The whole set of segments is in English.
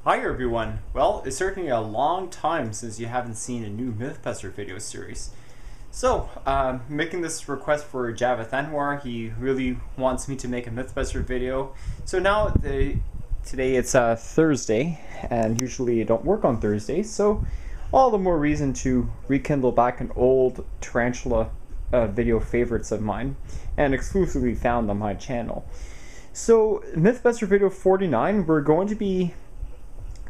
Hi everyone! Well, it's certainly a long time since you haven't seen a new Mythbuster video series. So, making this request for Javith Anwar. He really wants me to make a Mythbuster video. So now, today it's Thursday, and usually I don't work on Thursdays, so all the more reason to rekindle back an old Tarantula video favorites of mine, and exclusively found on my channel. So, Mythbuster video 49, we're going to be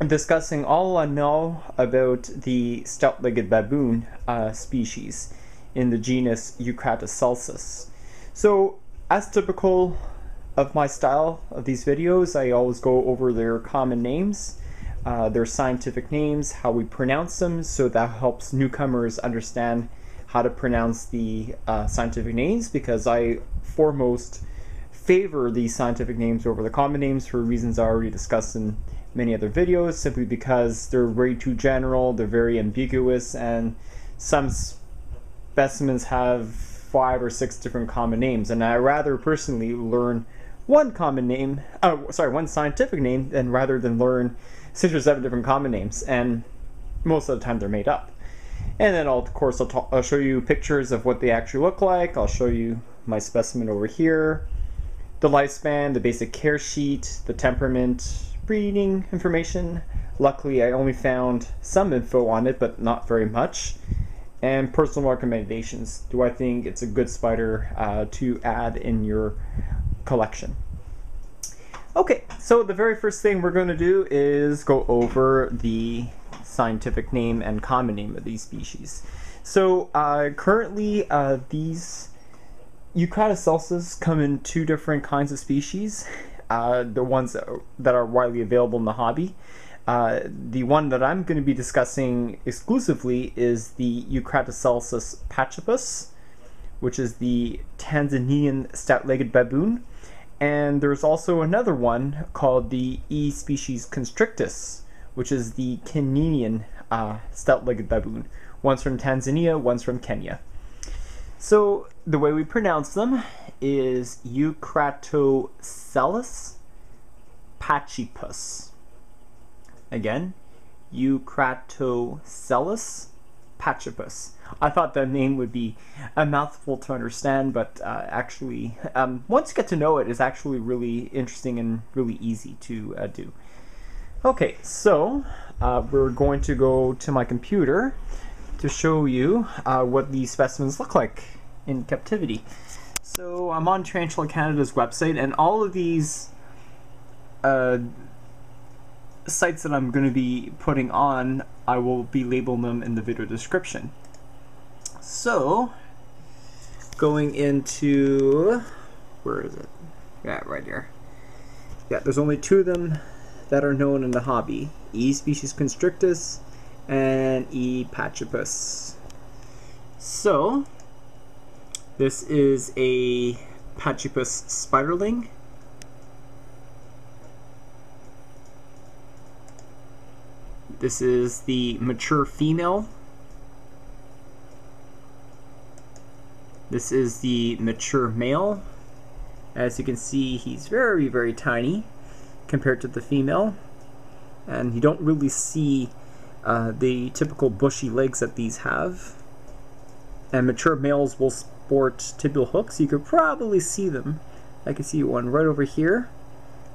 discussing all I know about the stout-legged baboon species in the genus Eucratoscelus. So, as typical of my style of these videos, I always go over their common names, their scientific names, how we pronounce them, so that helps newcomers understand how to pronounce the scientific names, because I foremost favor these scientific names over the common names for reasons I already discussed in many other videos, simply because they're way too general, they're very ambiguous, and some specimens have 5 or 6 different common names, and I rather personally learn one scientific name rather than learn 6 or 7 different common names, and most of the time they're made up. And then I'll show you pictures of what they actually look like. I'll show you my specimen over here, the lifespan, the basic care sheet, the temperament, breeding information. Luckily, I only found some info on it, but not very much. And personal recommendations. Do I think it's a good spider to add in your collection? Okay, so the very first thing we're going to do is go over the scientific name and common name of these species. So currently these Eucratoscelus come in 2 different kinds of species. The ones that are widely available in the hobby. The one that I'm going to be discussing exclusively is the Eucratoscelus pachypus, which is the Tanzanian stout-legged baboon. And there's also another one called the E.constrictus, which is the Kenyan stout-legged baboon. One's from Tanzania, one's from Kenya. So the way we pronounce them is Eucratoscelus pachypus. Again, Eucratoscelus pachypus. I thought the name would be a mouthful to understand, but actually, once you get to know it, it's actually really interesting and really easy to do. Okay, so we're going to go to my computer to show you what these specimens look like in captivity. So I'm on Tarantula Canada's website, and all of these sites that I'm going to be putting on, I will be labeling them in the video description. So, going into, where is it? Yeah, right here. Yeah, there's only 2 of them that are known in the hobby: E.constrictus and E. pachypus. So, this is a pachypus spiderling. This is the mature female. This is the mature male. As you can see, he's very, very tiny compared to the female. And you don't really see the typical bushy legs that these have. And mature males will sport tibial hooks. You could probably see them. I can see one right over here.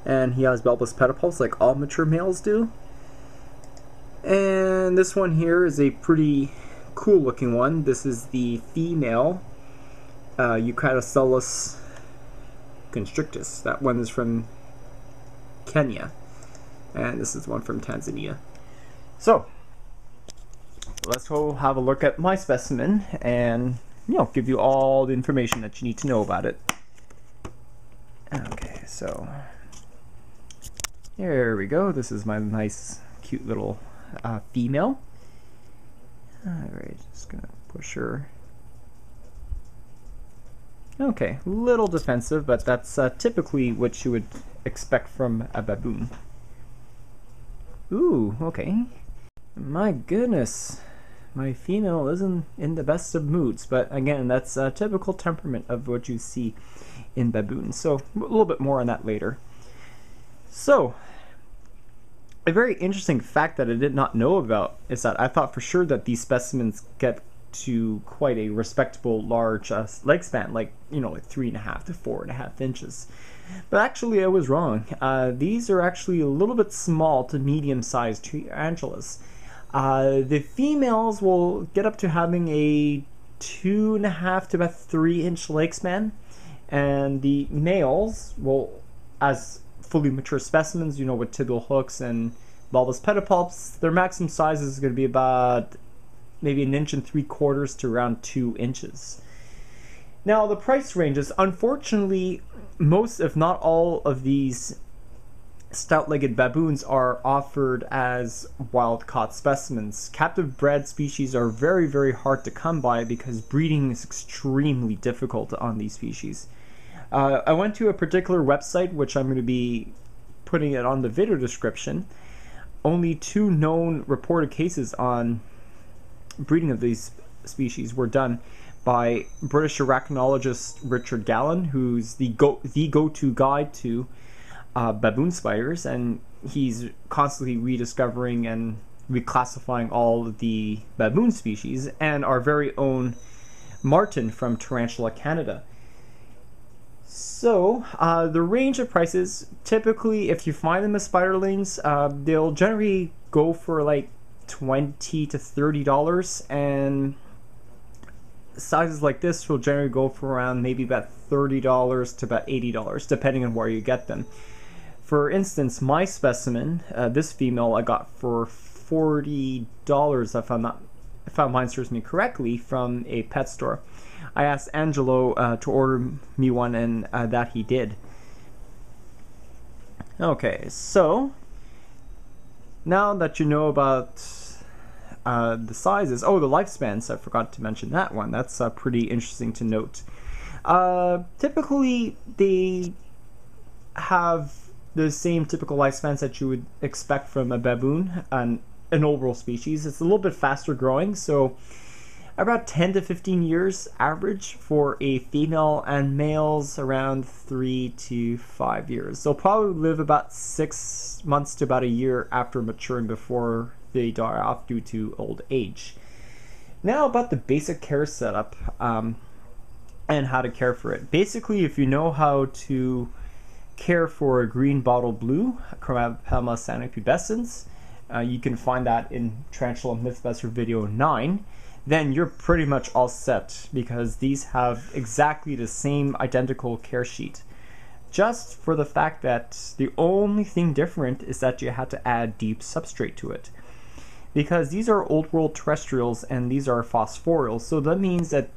And he has bulbous pedipalps like all mature males do. And this one here is a pretty cool looking one. This is the female Eucratoscelus constrictus. That one is from Kenya. And this is one from Tanzania. So, let's go have a look at my specimen and, give you all the information that you need to know about it. Okay, so there we go. This is my nice, cute little female. Alright, just gonna push her. Okay, a little defensive, but that's typically what you would expect from a baboon. Ooh, okay. My goodness, my female isn't in the best of moods, but again, that's a typical temperament of what you see in baboons. So, a little bit more on that later. So, A very interesting fact that I did not know about is that I thought for sure that these specimens get to quite a respectable large leg span, like, you know, like 3.5 to 4.5 inches. But actually I was wrong. These are actually a little bit small to medium-sized tarantulas. The females will get up to having a 2.5 to about 3-inch leg span, and the males will, as fully mature specimens, you know, with tibial hooks and bulbous pedipalps, their maximum size is going to be about maybe 1.75 inches to around 2 inches. Now the price ranges, unfortunately, most if not all of these stout-legged baboons are offered as wild-caught specimens. Captive bred species are very, very hard to come by because breeding is extremely difficult on these species. I went to a particular website, which I'm going to be putting it on the video description. Only 2 known reported cases on breeding of these species were done by British arachnologist Richard Gallen, who's the go-to guide to baboon spiders, and he's constantly rediscovering and reclassifying all of the baboon species, and our very own Martin from Tarantula Canada. So the range of prices, typically if you find them as spiderlings, they'll generally go for like $20 to $30, and sizes like this will generally go for around maybe about $30 to about $80, depending on where you get them. For instance, my specimen, this female, I got for $40 if my mind serves me correctly, from a pet store. I asked Angelo to order me one, and that he did. Okay, so now that you know about the sizes, oh, the lifespans, I forgot to mention that one. That's pretty interesting to note. Typically, they have the same typical lifespans that you would expect from a baboon, an old world species. It's a little bit faster growing, so about 10 to 15 years average for a female, and males around 3 to 5 years. They'll probably live about 6 months to about a year after maturing before they die off due to old age. Now about the basic care setup and how to care for it. Basically, if you know how to care for a green bottle blue, Chromapelma sanopubescens, you can find that in Tarantula Mythbuster video 9. Then you're pretty much all set, because these have exactly the same identical care sheet, just for the fact that the only thing different is that you had to add deep substrate to it, because these are old world terrestrials and these are phosphorials. So that means that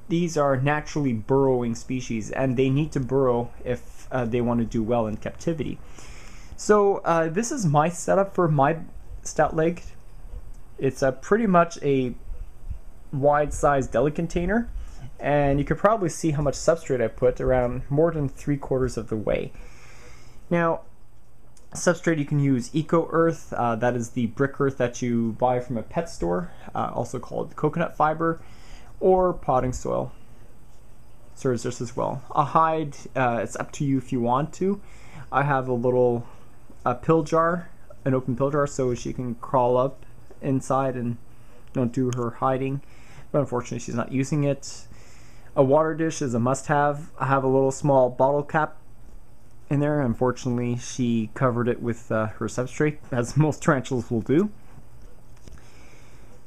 these are naturally burrowing species, and they need to burrow if they want to do well in captivity. So this is my setup for my stout leg. It's pretty much a wide-sized deli container, and you could probably see how much substrate I put, around more than 3/4 of the way. Now, substrate, you can use eco earth, that is the brick earth that you buy from a pet store, also called coconut fiber, or potting soil serves this as well. A hide, it's up to you if you want to. I have a little pill jar, an open pill jar, so she can crawl up inside and don't do her hiding, but unfortunately she's not using it. A water dish is a must-have. I have a little small bottle cap in there. Unfortunately, she covered it with her substrate, as most tarantulas will do,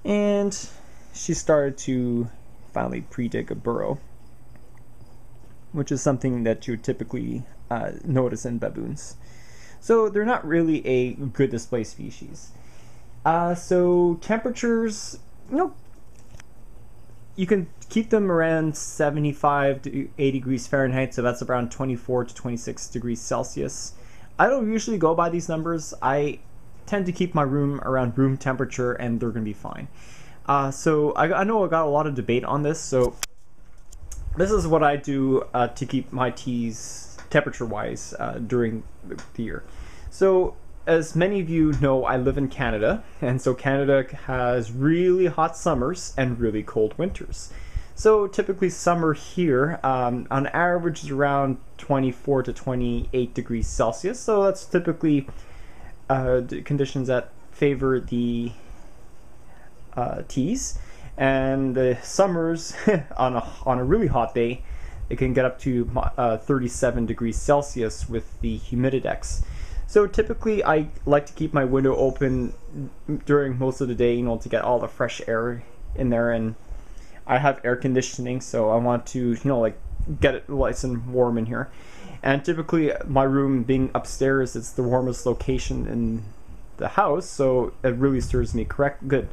and she started to finally pre-dig a burrow, which is something that you would typically notice in baboons. So they're not really a good display species. So temperatures, you know, you can keep them around 75 to 80 degrees Fahrenheit, so that's around 24 to 26 degrees Celsius. I don't usually go by these numbers. I tend to keep my room around room temperature, and they're going to be fine. So I know I got a lot of debate on this, so this is what I do to keep my teas temperature-wise during the year. So, as many of you know, I live in Canada, and so Canada has really hot summers and really cold winters. So typically summer here, on average, is around 24 to 28 degrees Celsius, so that's typically conditions that favor the teas, and the summers on a really hot day, it can get up to 37 degrees Celsius with the humididex. So typically I like to keep my window open during most of the day, to get all the fresh air in there, and I have air conditioning, so I want to, like, get it nice and warm in here. And typically my room being upstairs, it's the warmest location in the house, so it really serves me good.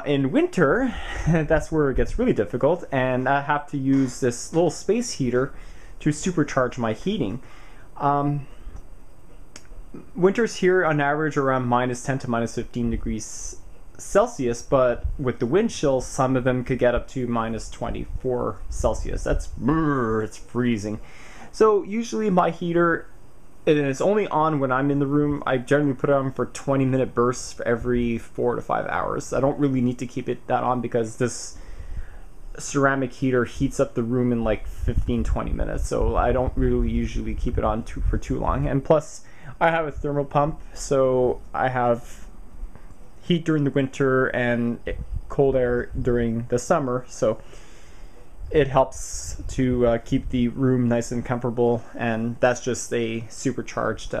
In winter, that's where it gets really difficult, and I have to use this little space heater to supercharge my heating. Winters here on average around -10 to -15 degrees Celsius, but with the wind chill, some of them could get up to -24 Celsius. It's freezing. So usually my heater, it is only on when I'm in the room. I generally put it on for 20-minute bursts for every 4 to 5 hours. I don't really need to keep that on because this ceramic heater heats up the room in like 15-20 minutes, so I don't really usually keep it on for too long. And plus I have a thermal pump, so I have heat during the winter and cold air during the summer, so it helps to keep the room nice and comfortable, and that's just a supercharged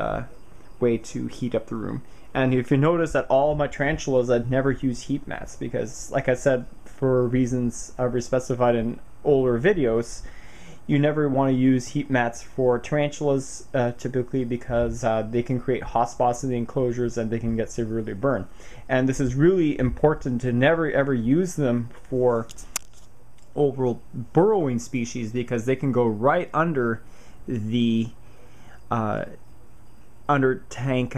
way to heat up the room. And if you notice that all my tarantulas, I'd never use heat mats because, like I said, for reasons I've specified in older videos, you never want to use heat mats for tarantulas, typically because they can create hot spots in the enclosures and they can get severely burned. And this is really important to never ever use them for overall burrowing species, because they can go right under the under tank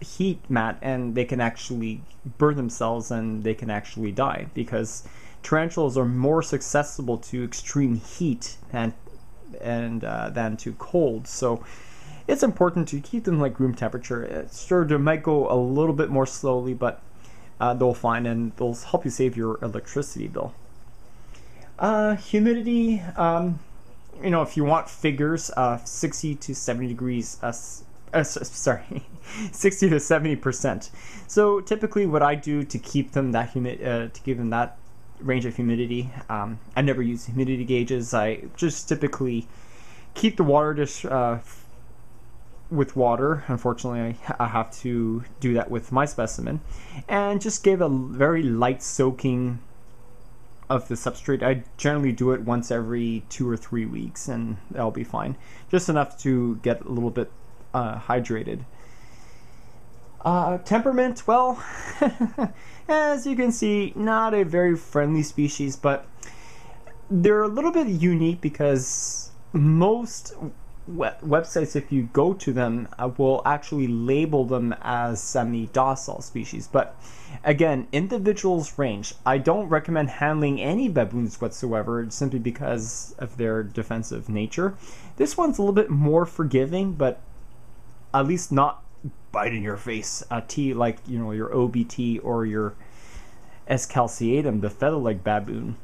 heat mat, and they can actually burn themselves and they can actually die, because tarantulas are more susceptible to extreme heat than to cold. So it's important to keep them like room temperature. Sure, they might go a little bit more slowly, but they'll fine, and they'll help you save your electricity bill. Humidity, if you want figures, 60 to 70 degrees, 60 to 70%. So typically what I do to keep them that humid, to give them that range of humidity, I never use humidity gauges. I just typically keep the water dish with water. Unfortunately, I have to do that with my specimen, and just give a very light soaking of the substrate. I generally do it once every 2 or 3 weeks, and that'll be fine. Just enough to get a little bit hydrated. Temperament, well, as you can see, not a very friendly species, but they're a little bit unique because most websites, if you go to them, will actually label them as semi-docile species. But again, individuals range. I don't recommend handling any baboons whatsoever, simply because of their defensive nature. This one's a little bit more forgiving, but at least not bite in your face. T like your OBT or your S. calceatum, the feather-leg baboon.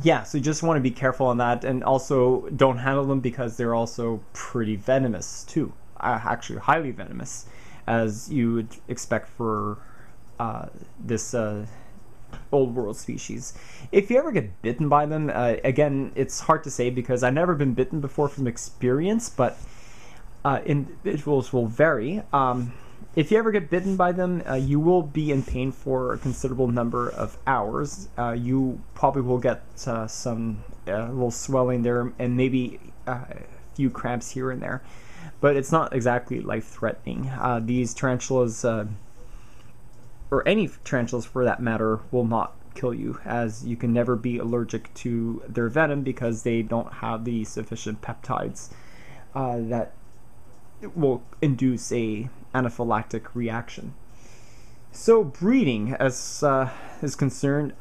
Yeah, so you just want to be careful on that, and also don't handle them because they're also pretty venomous too. Actually, highly venomous, as you would expect for this old world species. If you ever get bitten by them, again, it's hard to say because I've never been bitten before from experience, but individuals will vary. If you ever get bitten by them, you will be in pain for a considerable number of hours. You probably will get some little swelling there and maybe a few cramps here and there, but it's not exactly life-threatening. These tarantulas, or any tarantulas for that matter, will not kill you, as you can never be allergic to their venom because they don't have the sufficient peptides that will induce a anaphylactic reaction. So breeding as is concerned,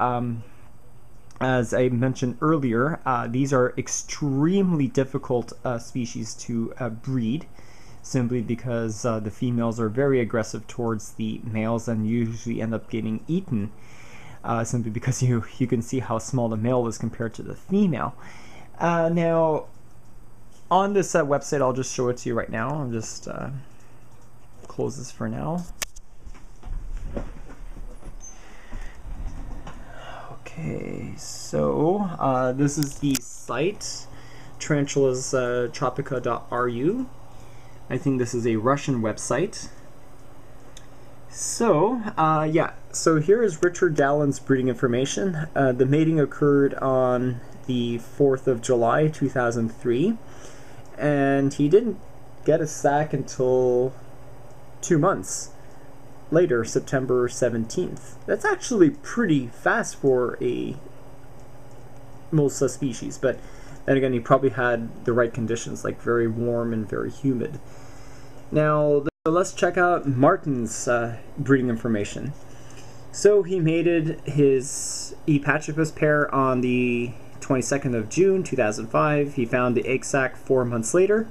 as I mentioned earlier, these are extremely difficult species to breed, simply because the females are very aggressive towards the males and usually end up getting eaten, simply because you can see how small the male is compared to the female. Now, on this website, I'll just show it to you right now. I'll just close this for now. Okay, so this is the site, tarantulatropica.ru. I think this is a Russian website. So, yeah, so here is Richard Gallen's breeding information. The mating occurred on the 4th of July, 2003, and he didn't get a sack until 2 months later, September 17th. That's actually pretty fast for a Molsa species, but then again, he probably had the right conditions, like very warm and very humid. Now, let's check out Martin's breeding information. So he mated his E. pachypus pair on the 22nd of June 2005. He found the egg sac 4 months later,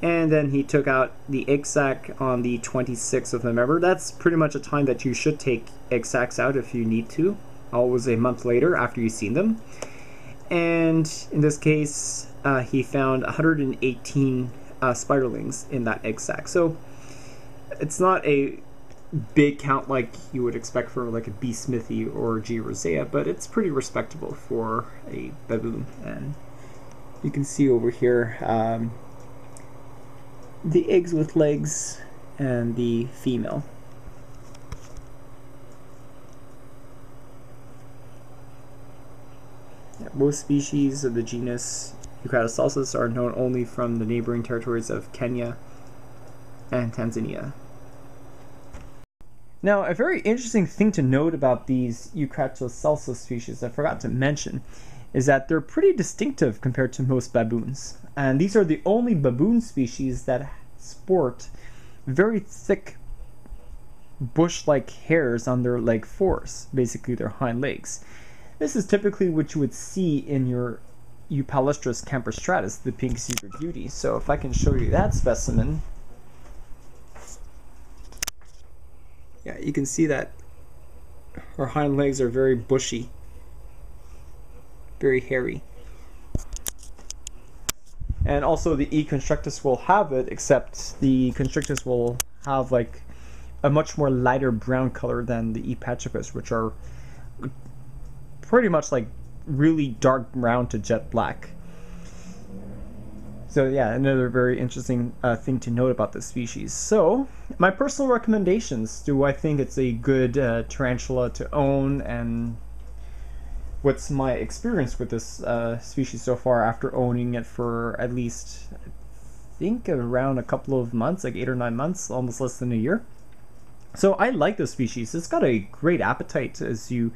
and then he took out the egg sac on the 26th of November. That's pretty much a time that you should take egg sacs out if you need to, always a month later after you've seen them. And in this case, he found 118 spiderlings in that egg sac. So it's not a big count like you would expect for like a B. smithi or G. rosea, but it's pretty respectable for a baboon. And you can see over here the eggs with legs and the female. Most species of the genus Eucratoscelus are known only from the neighboring territories of Kenya and Tanzania. Now, a very interesting thing to note about these Eucratoscelus species, I forgot to mention, is that they're pretty distinctive compared to most baboons. And these are the only baboon species that sport very thick bush-like hairs on their leg force, basically their hind legs. This is typically what you would see in your Eupalestris camperstratus, the pink cedar beauty. So if I can show you that specimen, yeah, you can see that her hind legs are very bushy, very hairy. And also the E.constrictus will have it, except the E.constrictus will have like a much more lighter brown color than the E. pachypus, which are pretty much like really dark brown to jet black. So yeah, another very interesting thing to note about this species. So my personal recommendations: do I think it's a good tarantula to own, and what's my experience with this species so far after owning it for at least, I think, around a couple of months, like 8 or 9 months, almost less than a year. So I like this species. It's got a great appetite, as you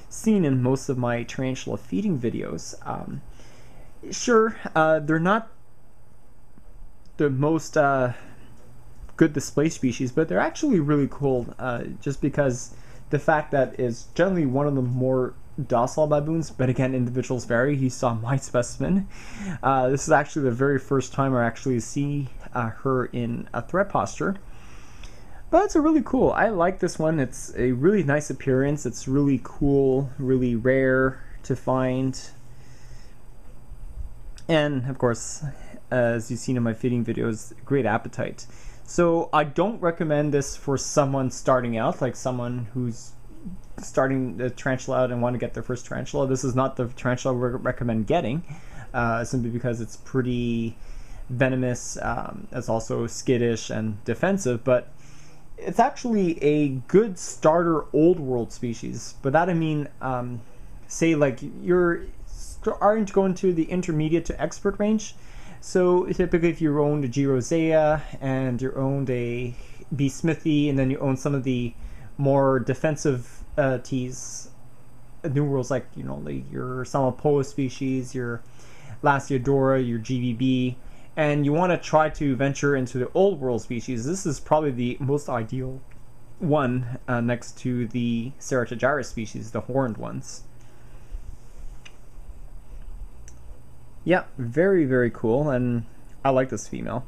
seen in most of my tarantula feeding videos. Sure, they're not the most good display species, but they're actually really cool, just because the fact that is generally one of the more docile baboons, but again, individuals vary. You saw my specimen. This is actually the very first time I actually see her in a threat posture. But it's a really cool. I like this one. It's a really nice appearance. It's really cool, really rare to find. And of course, as you've seen in my feeding videos, great appetite. So I don't recommend this for someone starting out, like someone who's starting the tarantula out and want to get their first tarantula. This is not the tarantula I recommend getting, simply because it's pretty venomous. It's also skittish and defensive, but it's actually a good starter old world species. By that I mean, say like you're starting to go into the intermediate to expert range. So typically if you owned a G. rosea and you owned a B. smithi, and then you own some of the more defensive teas, new worlds, like, you know, like your Samapoa species, your Lasiodora, your GVB, and you want to try to venture into the old world species, this is probably the most ideal one, next to the Ceratogyra species, the horned ones. Yeah, very, very cool, and I like this female.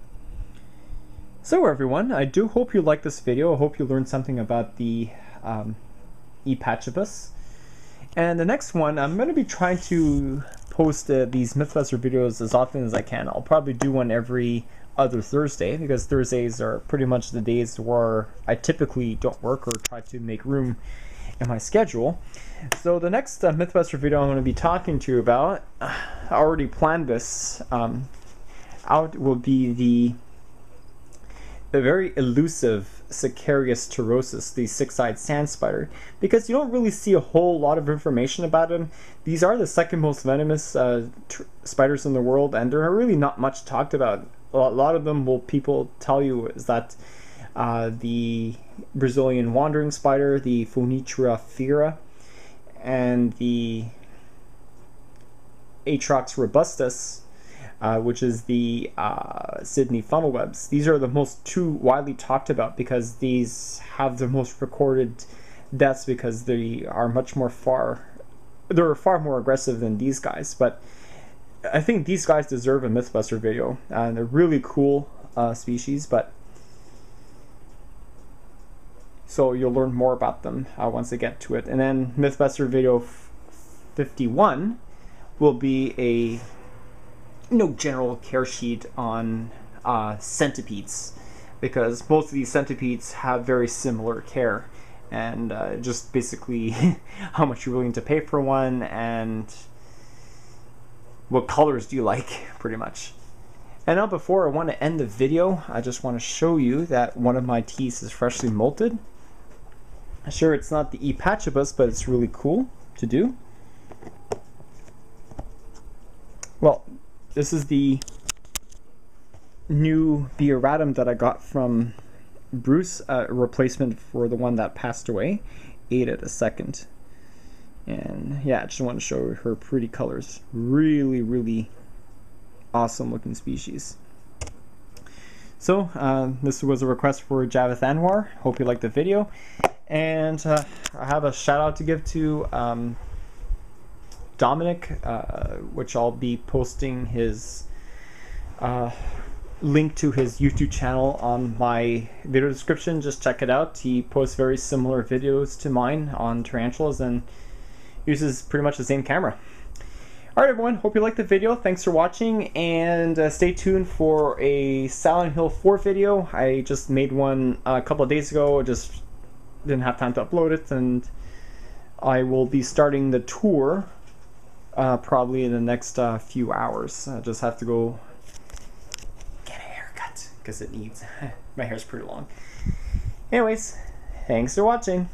So everyone, I do hope you liked this video. I hope you learned something about the E. pachypus. And the next one, I'm going to be trying to post these Mythbuster videos as often as I can. I'll probably do one every other Thursday, because Thursdays are pretty much the days where I typically don't work or try to make room in my schedule. So the next Mythbuster video I'm going to be talking to you about, I already planned this out, will be the very elusive Sicarius turosus, the six-eyed sand spider, because you don't really see a whole lot of information about him. These are the second most venomous spiders in the world, and they're really not much talked about. A lot of them will people tell you is that the Brazilian wandering spider, the Phoenicera fera, and the Atrox robustus, which is the Sydney funnelwebs. These are the most two widely talked about because these have the most recorded deaths, because they are they're far more aggressive than these guys. But I think these guys deserve a Mythbuster video. They're really cool species, but so you'll learn more about them once I get to it. And then Mythbuster video 51 will be a general care sheet on centipedes, because most of these centipedes have very similar care, and just basically how much you're willing to pay for one and what colors do you like, pretty much. And now, before I want to end the video, I just want to show you that one of my teeth is freshly molted. Sure, it's not the E. pachypus, but it's really cool to do. Well, this is the new Beeratum that I got from Bruce, a replacement for the one that passed away. Ate it a second. And yeah, I just want to show her pretty colors. Really, really awesome looking species. So, this was a request for Javith Anwar. Hope you liked the video. And I have a shout out to give to Dominic, which I'll be posting his link to his YouTube channel on my video description. Just check it out. He posts very similar videos to mine on tarantulas and uses pretty much the same camera. Alright everyone, hope you liked the video. Thanks for watching, and stay tuned for a Silent Hill 4 video. I just made one a couple of days ago, just didn't have time to upload it, and I will be starting the tour probably in the next few hours. I just have to go get a haircut because it needs my hair's pretty long. Anyways, thanks for watching.